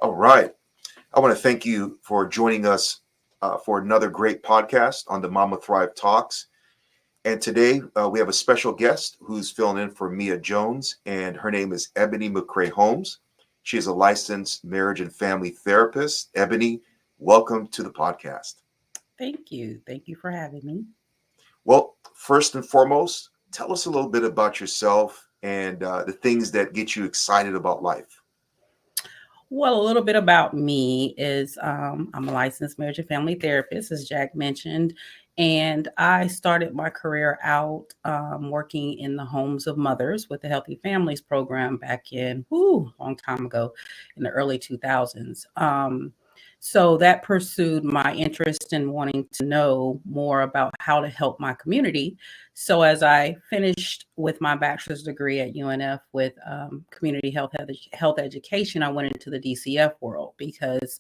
All right. I want to thank you for joining us for another great podcast on the Mama Thrive Talks. And today we have a special guest who's filling in for Mia Jones, and her name is Ebony McCray Holmes. She is a licensed marriage and family therapist. Ebony, welcome to the podcast. Thank you. Thank you for having me. Well, first and foremost, tell us a little bit about yourself and the things that get you excited about life. Well, a little bit about me is I'm a licensed marriage and family therapist, as Jack mentioned, and I started my career out working in the homes of mothers with the Healthy Families program back in long time ago in the early 2000s. So that pursued my interest in wanting to know more about how to help my community. So as I finished with my bachelor's degree at UNF with community health education, I went into the DCF world because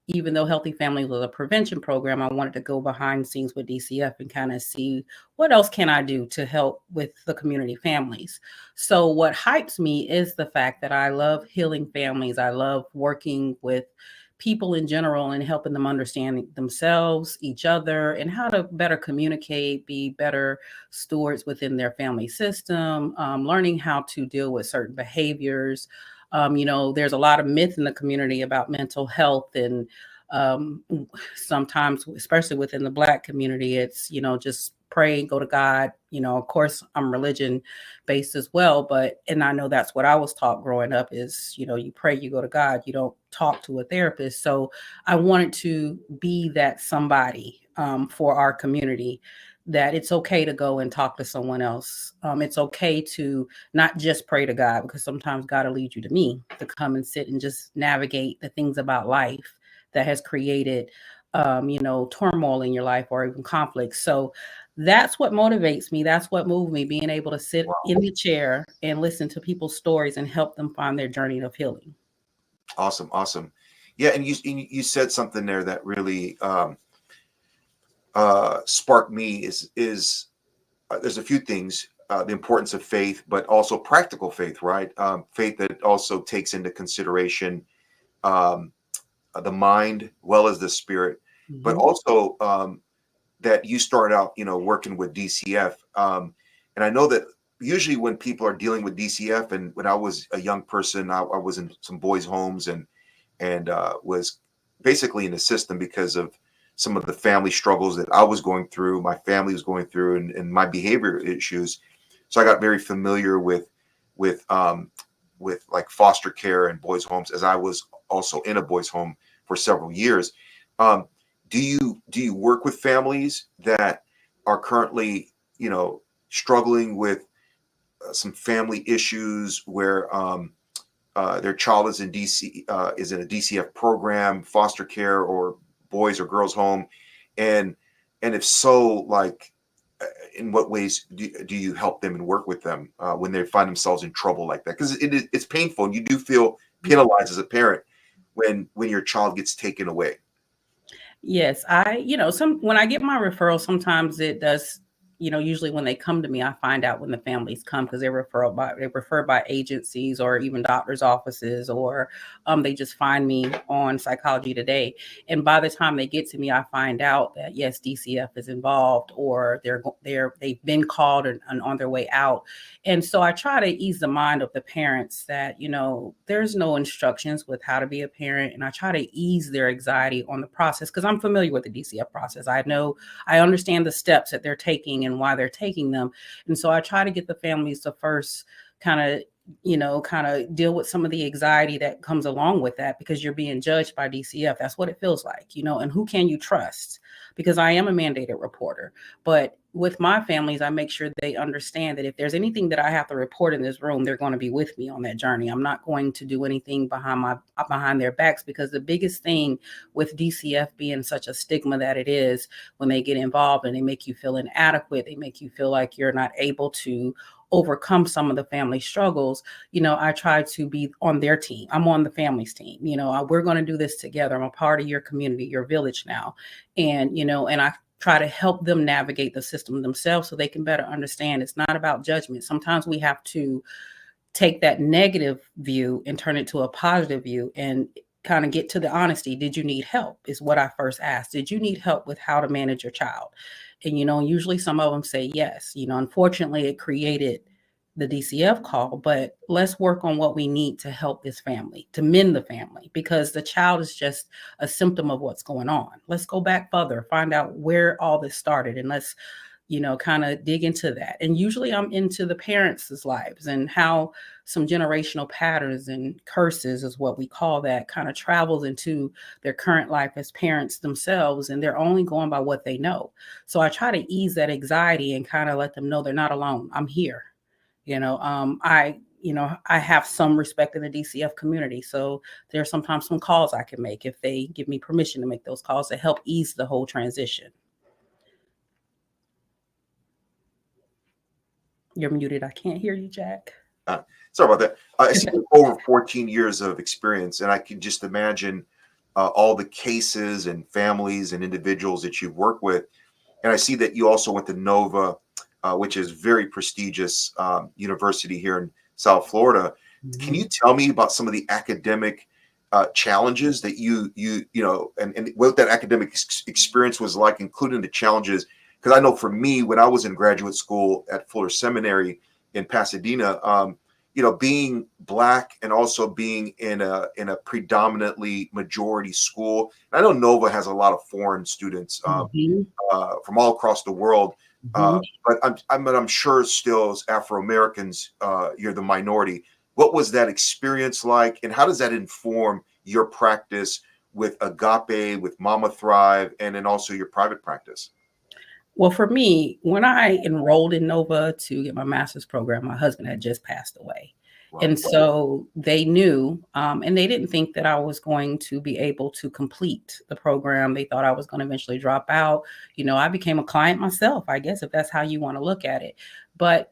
even though Healthy Family was a prevention program, I wanted to go behind the scenes with DCF and kind of see what else can I do to help with the community families. So what hypes me is the fact that I love healing families. I love working with people in general and helping them understand themselves, each other, and how to better communicate, be better stewards within their family system, learning how to deal with certain behaviors. There's a lot of myth in the community about mental health, and um, sometimes, especially within the Black community, it's, just pray, go to God. Of course, I'm religion based as well, and I know that's what I was taught growing up is, you pray, you go to God, you don't talk to a therapist. So I wanted to be that somebody for our community, that it's okay to go and talk to someone else. It's okay to not just pray to God, because sometimes God will lead you to me to come and sit and just navigate the things about life that has created, turmoil in your life or even conflict. So that's what motivates me. That's what moved me, being able to sit in the chair and listen to people's stories and help them find their journey of healing. Awesome, awesome. Yeah, and you said something there that really sparked me. Is There's a few things. The importance of faith, but also practical faith, right? Faith that also takes into consideration um, the mind, well as the spirit, but also that you start out, working with DCF. And I know that usually when people are dealing with DCF, and when I was a young person, I was in some boys' homes and was basically in the system because of some of the family struggles that I was going through, my family was going through, and my behavior issues. So I got very familiar with like foster care and boys' homes, as I was also in a boys' home for several years. Um, do you work with families that are currently, struggling with some family issues where their child is in is in a DCF program, foster care, or boys or girls home, and if so, like, in what ways do you help them and work with them when they find themselves in trouble like that? Because it's painful, and you do feel penalized as a parent when your child gets taken away. Yes, when I get my referrals, sometimes it does, usually when they come to me, I find out when the families come, because they referred by agencies or even doctors' offices, or they just find me on Psychology Today. And by the time they get to me, I find out that yes, DCF is involved, or they've been called and on their way out. And so I try to ease the mind of the parents that, there's no instructions with how to be a parent. And I try to ease their anxiety on the process, because I'm familiar with the DCF process. I understand the steps that they're taking and why they're taking them. And so I try to get the families to first kind of deal with some of the anxiety that comes along with that, because you're being judged by DCF. That's what it feels like, and who can you trust? Because I am a mandated reporter. But with my families, I make sure they understand that if there's anything that I have to report in this room, they're going to be with me on that journey. I'm not going to do anything behind their backs, because the biggest thing with DCF being such a stigma that it is, when they get involved and they make you feel inadequate, they make you feel like you're not able to overcome some of the family struggles. I try to be on their team. I'm on the family's team. We're going to do this together. I'm a part of your community, your village now. And I try to help them navigate the system themselves so they can better understand it's not about judgment. Sometimes we have to take that negative view and turn it to a positive view. And kind of get to the honesty. Did you need help? Is what I first asked. Did you need help with how to manage your child? And, usually some of them say yes. Unfortunately, it created the DCF call, but let's work on what we need to help this family, to mend the family, because the child is just a symptom of what's going on. Let's go back further, find out where all this started, and let's kind of dig into that. And usually I'm into the parents' lives and how some generational patterns and curses is what we call that kind of travels into their current life as parents themselves. And they're only going by what they know. So I try to ease that anxiety and kind of let them know they're not alone. I'm here. I have some respect in the DCF community. So there's sometimes some calls I can make if they give me permission to make those calls to help ease the whole transition. You're muted. I can't hear you, Jack. Sorry about that. I see over 14 years of experience, and I can just imagine all the cases and families and individuals that you've worked with. And I see that you also went to Nova, which is very prestigious university here in South Florida. Mm-hmm. Can you tell me about some of the academic challenges that and what that academic experience was like, including the challenges? Because I know for me, when I was in graduate school at Fuller Seminary in Pasadena, being Black and also being in a predominantly majority school. I know Nova has a lot of foreign students from all across the world, but I'm sure still as Afro-Americans, you're the minority. What was that experience like, and how does that inform your practice with Agape, with Mama Thrive, and then also your private practice? Well, for me, when I enrolled in Nova to get my master's program, my husband had just passed away. Wow. And so they knew, and they didn't think that I was going to be able to complete the program. They thought I was going to eventually drop out. I became a client myself, I guess, if that's how you want to look at it. But,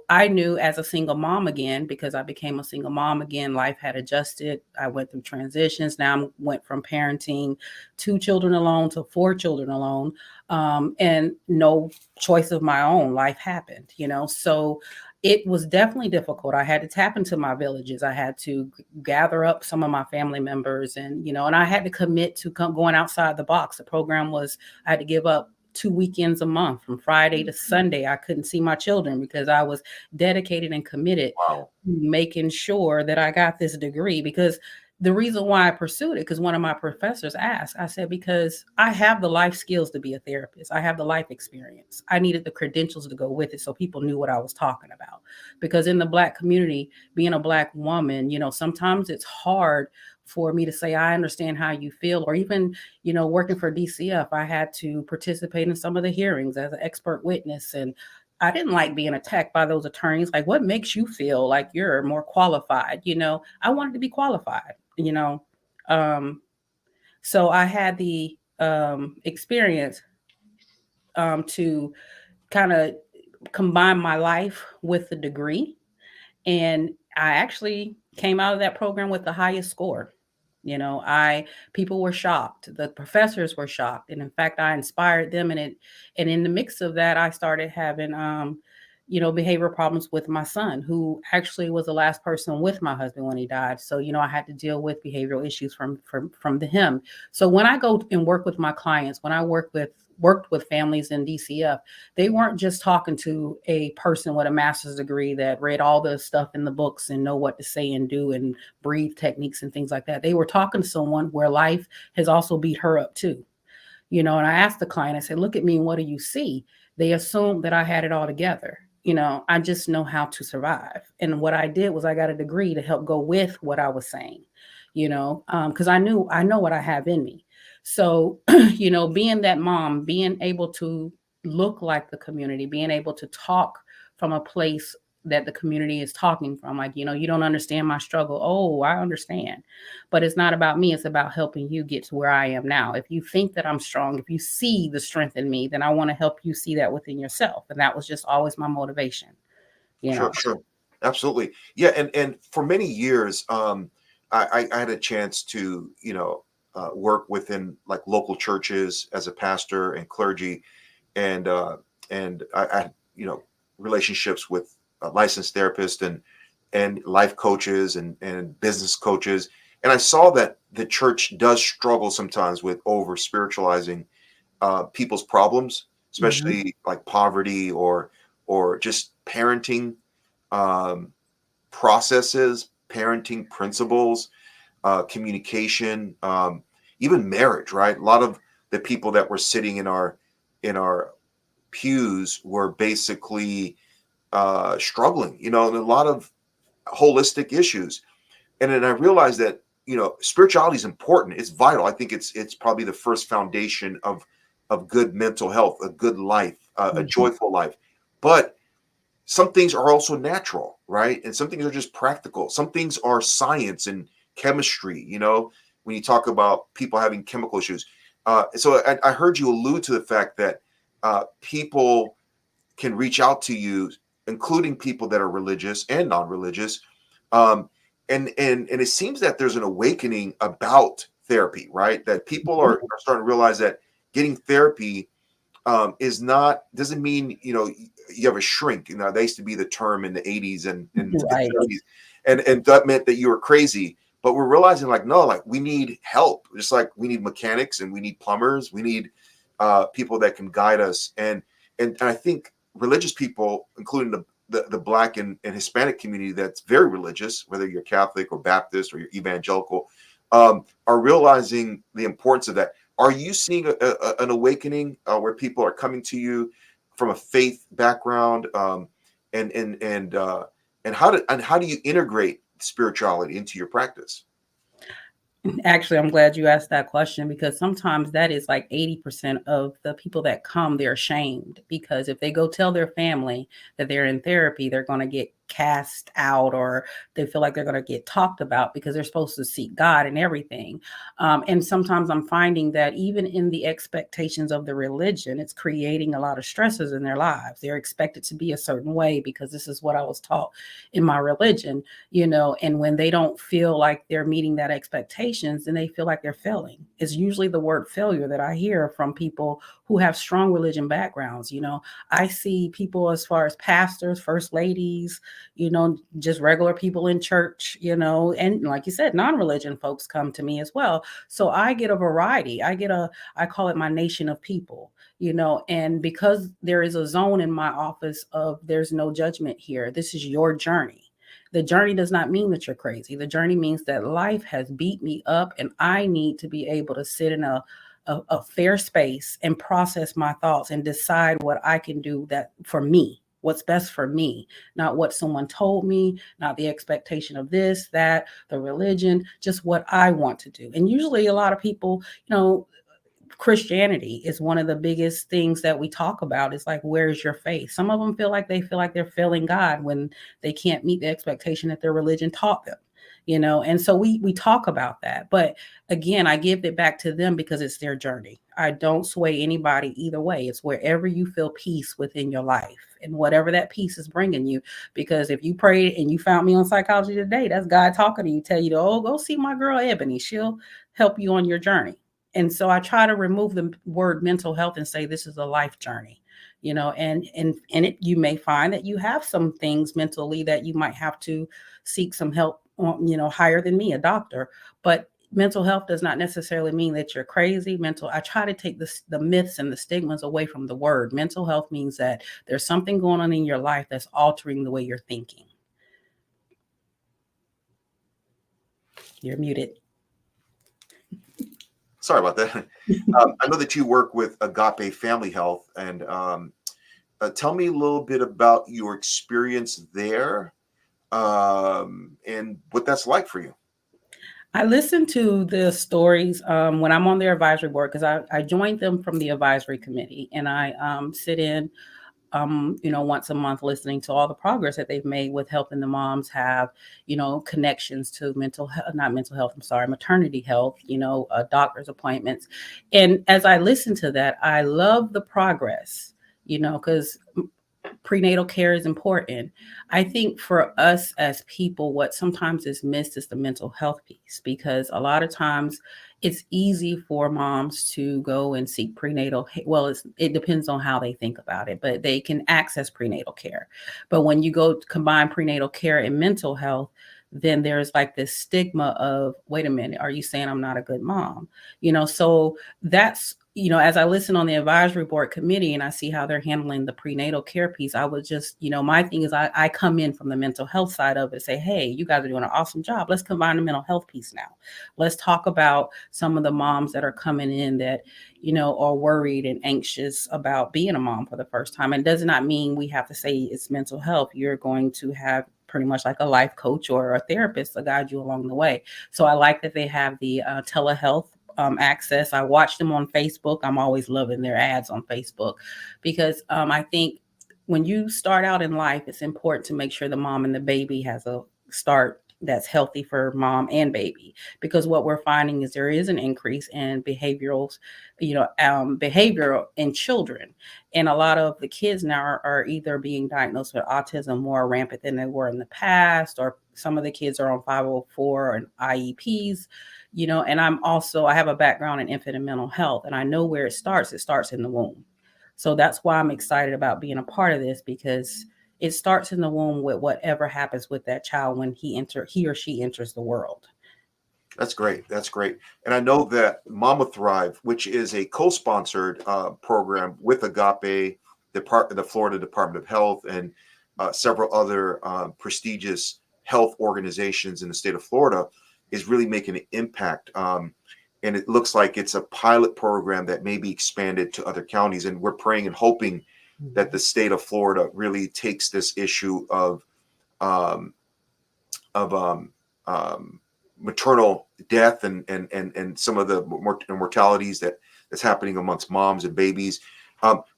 I knew as a single mom again, because I became a single mom again, life had adjusted. I went through transitions. Now I went from parenting 2 children alone to 4 children alone. And no choice of my own, life happened, so it was definitely difficult. I had to tap into my villages. I had to gather up some of my family members and I had to commit to going outside the box. The program was, I had to give up 2 weekends a month from Friday to Sunday. I couldn't see my children because I was dedicated and committed to making sure that I got this degree. Because the reason why I pursued it, because one of my professors asked, I said, because I have the life skills to be a therapist. I have the life experience. I needed the credentials to go with it so people knew what I was talking about. Because in the Black community, being a Black woman, sometimes it's hard for me to say, I understand how you feel, or even, working for DCF, I had to participate in some of the hearings as an expert witness. And I didn't like being attacked by those attorneys. Like, what makes you feel like you're more qualified? I wanted to be qualified, so I had the experience to kind of combine my life with the degree. And I actually came out of that program with the highest score. People were shocked. The professors were shocked. And in fact, I inspired them. And in the mix of that, I started having, behavioral problems with my son, who actually was the last person with my husband when he died. So, I had to deal with behavioral issues from him. So when I go and work with my clients, when I worked with families in DCF, they weren't just talking to a person with a master's degree that read all the stuff in the books and know what to say and do and breathe techniques and things like that. They were talking to someone where life has also beat her up too. And I asked the client, I said, look at me, and what do you see? They assumed that I had it all together. I just know how to survive. And what I did was I got a degree to help go with what I was saying, because I know what I have in me. So, being that mom, being able to look like the community, being able to talk from a place that the community is talking from, like, you don't understand my struggle. Oh, I understand. But it's not about me. It's about helping you get to where I am now. If you think that I'm strong, if you see the strength in me, then I want to help you see that within yourself. And that was just always my motivation. Sure. Absolutely. Yeah. And for many years, I had a chance to, work within like local churches as a pastor and clergy. And I had, relationships with licensed therapists and life coaches and business coaches. And I saw that the church does struggle sometimes with over spiritualizing people's problems, especially like poverty or just parenting um, processes, parenting principles, communication, even marriage. Right, a lot of the people that were sitting in our pews were basically struggling, and a lot of holistic issues. And then I realized that spirituality is important. It's vital. I think it's probably the first foundation of good mental health, a good life, a joyful life. But some things are also natural, right? And some things are just practical. Some things are science and chemistry. When you talk about people having chemical issues. So I heard you allude to the fact that people can reach out to you, including people that are religious and non-religious. And it seems that there's an awakening about therapy, right? That people are starting to realize that getting therapy doesn't mean you have a shrink. That used to be the term in the 80s and Right. 70s, and that meant that you were crazy. But we're realizing no, we need help, just like we need mechanics and we need plumbers, we need people that can guide us. And I think religious people, including the Black and Hispanic community that's very religious, whether you're Catholic or Baptist or you're evangelical, are realizing the importance of that. Are you seeing an awakening where people are coming to you from a faith background, and how do you integrate spirituality into your practice? Actually, I'm glad you asked that question, because sometimes that is like 80% of the people that come, they're ashamed, because if they go tell their family that they're in therapy, they're going to get cast out, or they feel like they're going to get talked about because they're supposed to seek God and everything. And sometimes I'm finding that even in the expectations of the religion, it's creating a lot of stresses in their lives. They're expected to be a certain way because this is what I was taught in my religion, and when they don't feel like they're meeting that expectations, then they feel like they're failing. It's usually the word failure that I hear from people who have strong religion backgrounds. I see people as far as pastors, first ladies, just regular people in church, and like you said, non-religion folks come to me as well. So I get a variety. I call it my nation of people, and because there is a zone in my office of there's no judgment here. This is your journey. The journey does not mean that you're crazy. The journey means that life has beat me up and I need to be able to sit in a fair space and process my thoughts and decide what I can do that for me, what's best for me, not what someone told me, not the expectation of this, that, the religion, just what I want to do. And usually a lot of people, Christianity is one of the biggest things that we talk about. It's like, where's your faith? Some of them feel like they're failing God when they can't meet the expectation that their religion taught them, and so we talk about that. But again, I give it back to them because it's their journey. I don't sway anybody either way. It's wherever you feel peace within your life and whatever that peace is bringing you. Because if you prayed and you found me on Psychology Today, that's God talking to you, tell you to, go see my girl Ebony. She'll help you on your journey. And so I try to remove the word mental health and say this is a life journey, and in it you may find that you have some things mentally that you might have to seek some help on, higher than me, a doctor. But mental health does not necessarily mean that you're crazy. I try to take the myths and the stigmas away from the word. Mental health means that there's something going on in your life that's altering the way you're thinking. You're muted. Sorry about that. I know that you work with Agape Family Health, and tell me a little bit about your experience there, and what that's like for you. I listen to the stories when I'm on their advisory board, because I joined them from the advisory committee, and I sit in once a month, listening to all the progress that they've made with helping the moms have, connections to not mental health, I'm sorry, maternity health, doctor's appointments. And as I listen to that, I love the progress, because prenatal care is important. I think for us as people, what sometimes is missed is the mental health piece, because a lot of times it's easy for moms to go and seek prenatal. Well, it depends on how they think about it, but they can access prenatal care. But when you go to combine prenatal care and mental health, then there's like this stigma of, wait a minute, are you saying I'm not a good mom? So that's, as I listen on the advisory board committee and I see how they're handling the prenatal care piece, I would just, my thing is I come in from the mental health side of it, say, hey, you guys are doing an awesome job. Let's combine the mental health piece now. Let's talk about some of the moms that are coming in that, are worried and anxious about being a mom for the first time. And does not mean we have to say it's mental health. You're going to have pretty much like a life coach or a therapist to guide you along the way. So I like that they have the telehealth access. I watch them on Facebook. I'm always loving their ads on Facebook because I think when you start out in life, it's important to make sure the mom and the baby has a start that's healthy for mom and baby, because what we're finding is there is an increase in behavioral in children, and a lot of the kids now are either being diagnosed with autism more rampant than they were in the past, or some of the kids are on 504 and IEPs. And I have a background in infant and mental health, and I know where it starts in the womb. So that's why I'm excited about being a part of this, because it starts in the womb with whatever happens with that child when he or she enters the world. That's great. That's great. And I know that Mama Thrive, which is a co-sponsored program with Agape, the Florida Department of Health, and several other prestigious health organizations in the state of Florida, is really making an impact. And it looks like it's a pilot program that may be expanded to other counties. And we're praying and hoping that the state of Florida really takes this issue of maternal death and some of the mortalities that's happening amongst moms and babies.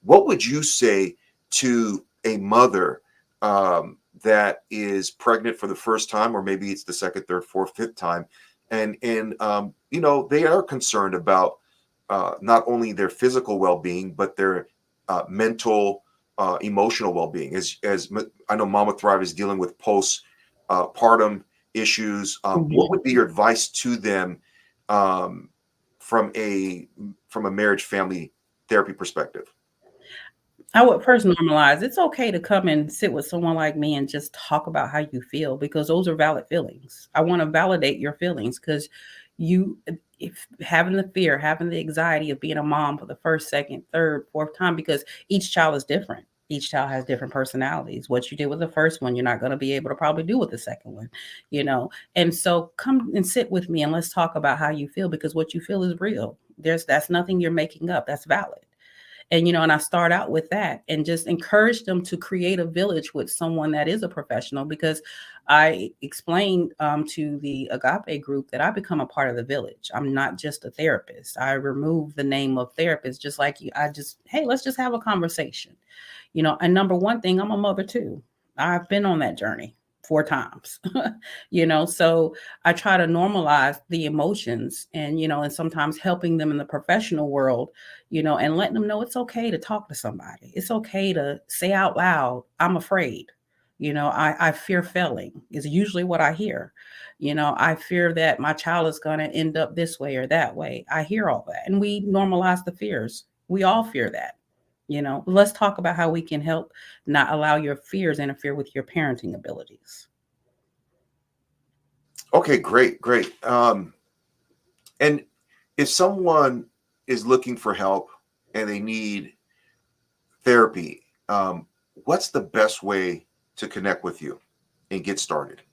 What would you say to a mother that is pregnant for the first time, or maybe it's the second, third, fourth, fifth time, and they are concerned about not only their physical well-being but their mental, emotional well-being? As I know, Mama Thrive is dealing with postpartum issues. What would be your advice to them from a marriage family therapy perspective? I would first normalize. It's okay to come and sit with someone like me and just talk about how you feel, because those are valid feelings. I want to validate your feelings, because if having the fear, having the anxiety of being a mom for the first, second, third, fourth time, because each child is different. Each child has different personalities. What you did with the first one, you're not going to be able to probably do with the second one, And so come and sit with me and let's talk about how you feel, because what you feel is real. That's nothing you're making up. That's valid. And I start out with that and just encourage them to create a village with someone that is a professional, because I explained to the Agape group that I become a part of the village. I'm not just a therapist. I remove the name of therapist, just like you. Hey, let's just have a conversation. And number one thing, I'm a mother too. I've been on that journey 4 times, so I try to normalize the emotions and sometimes helping them in the professional world, and letting them know it's okay to talk to somebody. It's okay to say out loud, I'm afraid. I fear failing is usually what I hear. I fear that my child is going to end up this way or that way. I hear all that. And we normalize the fears. We all fear that. Let's talk about how we can help not allow your fears interfere with your parenting abilities. Okay, great. And if someone is looking for help and they need therapy, what's the best way to connect with you and get started?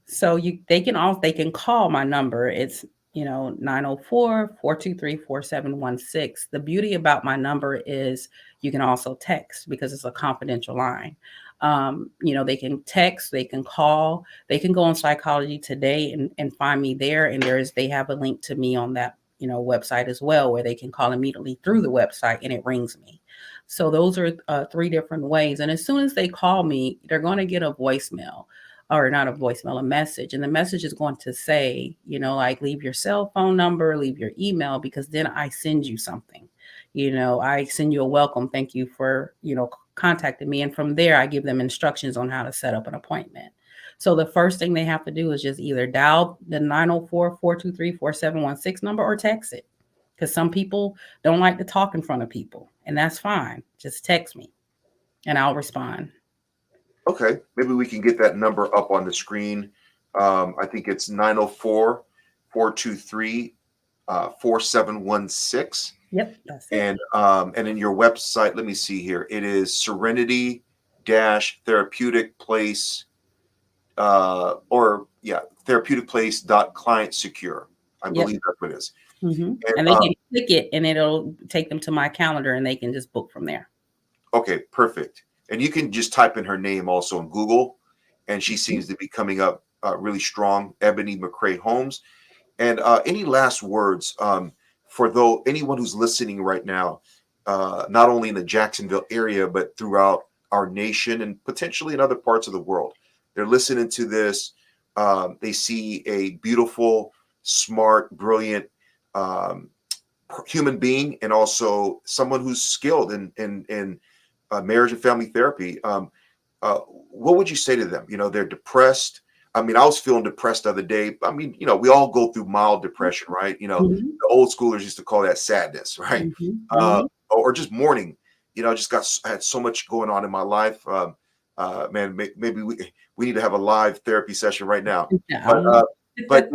So they can call my number. It's 904-423-4716. The beauty about my number is you can also text, because it's a confidential line. They can text, they can call, they can go on Psychology Today and find me there. And they have a link to me on that, website as well, where they can call immediately through the website and it rings me. So those are 3 different ways. And as soon as they call me, they're going to get a voicemail. Or not a voicemail, a message. And the message is going to say, like, leave your cell phone number, leave your email, because then I send you something. I send you a welcome. Thank you for, contacting me. And from there, I give them instructions on how to set up an appointment. So the first thing they have to do is just either dial the 904-423-4716 number or text it. Because some people don't like to talk in front of people. And that's fine. Just text me and I'll respond. Okay, maybe we can get that number up on the screen I think it's 904-423-4716. Yep, that's it. And in your website, let me see here. It is Serenity Therapeutic Place, Therapeutic Place Client Secure. I Yep. believe that's what it is. Mm-hmm. And they can click it, and it'll take them to my calendar, and they can just book from there. Okay, perfect. And you can just type in her name also in Google, and she seems to be coming up really strong. Ebony McCray Holmes. And any last words for anyone who's listening right now, not only in the Jacksonville area, but throughout our nation and potentially in other parts of the world? They're listening to this. They see a beautiful, smart, brilliant human being, and also someone who's skilled in marriage and family therapy. What would you say to them? They're depressed. I mean, I was feeling depressed the other day. I mean, we all go through mild depression, right? Mm-hmm. The old schoolers used to call that sadness, right? Mm-hmm. Mm-hmm. Or just mourning. I had so much going on in my life. Man, maybe we need to have a live therapy session right now. But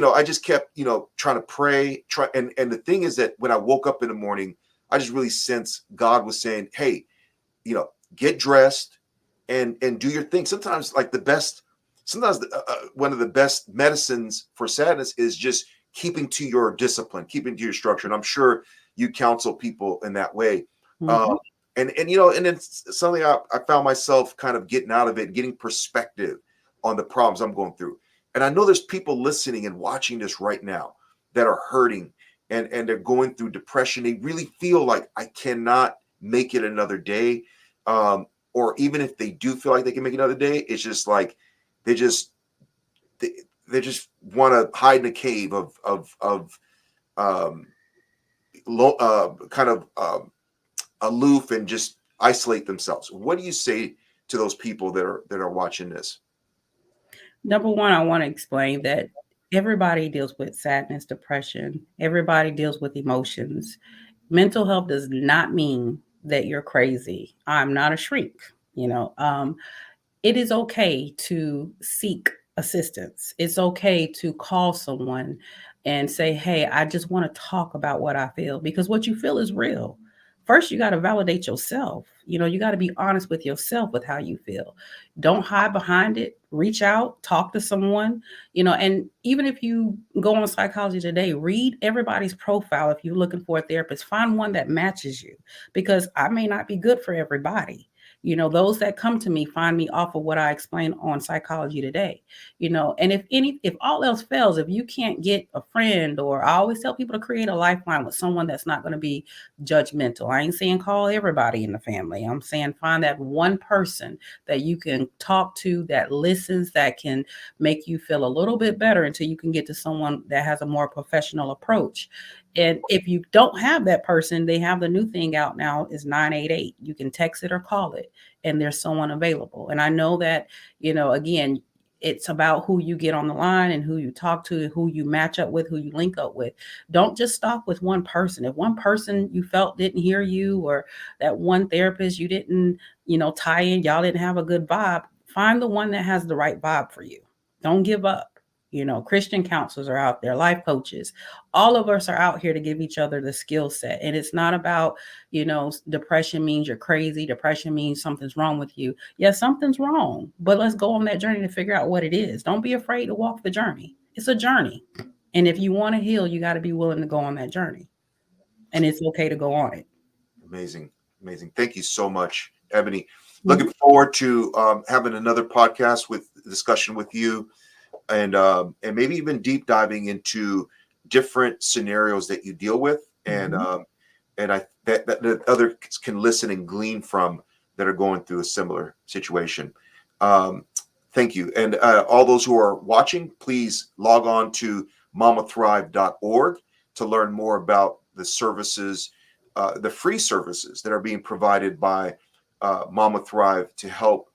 I just kept trying to pray. And the thing is that when I woke up in the morning, I just really sensed God was saying, "Hey, get dressed and do your thing." Sometimes one of the best medicines for sadness is just keeping to your discipline, keeping to your structure. And I'm sure you counsel people in that way. Mm-hmm. And then something I found myself kind of getting out of it, getting perspective on the problems I'm going through. And I know there's people listening and watching this right now that are hurting and they're going through depression. They really feel like, I cannot make it another day. Or even if they do feel like they can make another day, it's just like they just want to hide in a cave aloof and just isolate themselves. What do you say to those people that are watching this? Number one, I want to explain that everybody deals with sadness, depression. Everybody deals with emotions. Mental health does not mean that you're crazy. I'm not a shrink. It is okay to seek assistance. It's okay to call someone and say, "Hey, I just want to talk about what I feel," because what you feel is real. First, you got to validate yourself. You got to be honest with yourself with how you feel. Don't hide behind it. Reach out, talk to someone, and even if you go on Psychology Today, read everybody's profile. If you're looking for a therapist, find one that matches you, because I may not be good for everybody. Those that come to me find me off of what I explain on Psychology Today. And if all else fails, if you can't get a friend, or I always tell people to create a lifeline with someone that's not going to be judgmental. I ain't saying call everybody in the family. I'm saying find that one person that you can talk to, that listens, that can make you feel a little bit better until you can get to someone that has a more professional approach. And if you don't have that person, they have the new thing out now is 988. You can text it or call it, and there's someone available. And I know that, again, it's about who you get on the line and who you talk to, who you match up with, who you link up with. Don't just stop with one person. If one person you felt didn't hear you, or that one therapist you didn't, tie in, y'all didn't have a good vibe, find the one that has the right vibe for you. Don't give up. Christian counselors are out there, life coaches. All of us are out here to give each other the skill set. And it's not about, depression means you're crazy. Depression means something's wrong with you. Yes, something's wrong, but let's go on that journey to figure out what it is. Don't be afraid to walk the journey. It's a journey. And if you want to heal, you got to be willing to go on that journey. And it's okay to go on it. Amazing. Thank you so much, Ebony. Looking forward to having another podcast with discussion with you, and maybe even deep diving into different scenarios that you deal with, and that others can listen and glean from, that are going through a similar situation. Thank you. And all those who are watching, please log on to mamathrive.org to learn more about the services, the free services that are being provided by Mama Thrive to help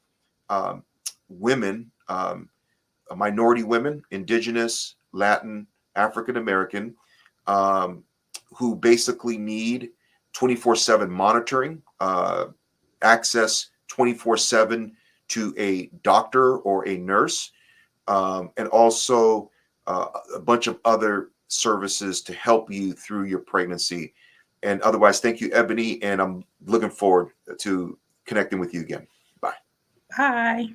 women, minority women, indigenous, Latin, African American, who basically need 24/7 monitoring, access 24/7 to a doctor or a nurse, and also a bunch of other services to help you through your pregnancy. And otherwise, thank you, Ebony, and I'm looking forward to connecting with you again. Bye. Bye.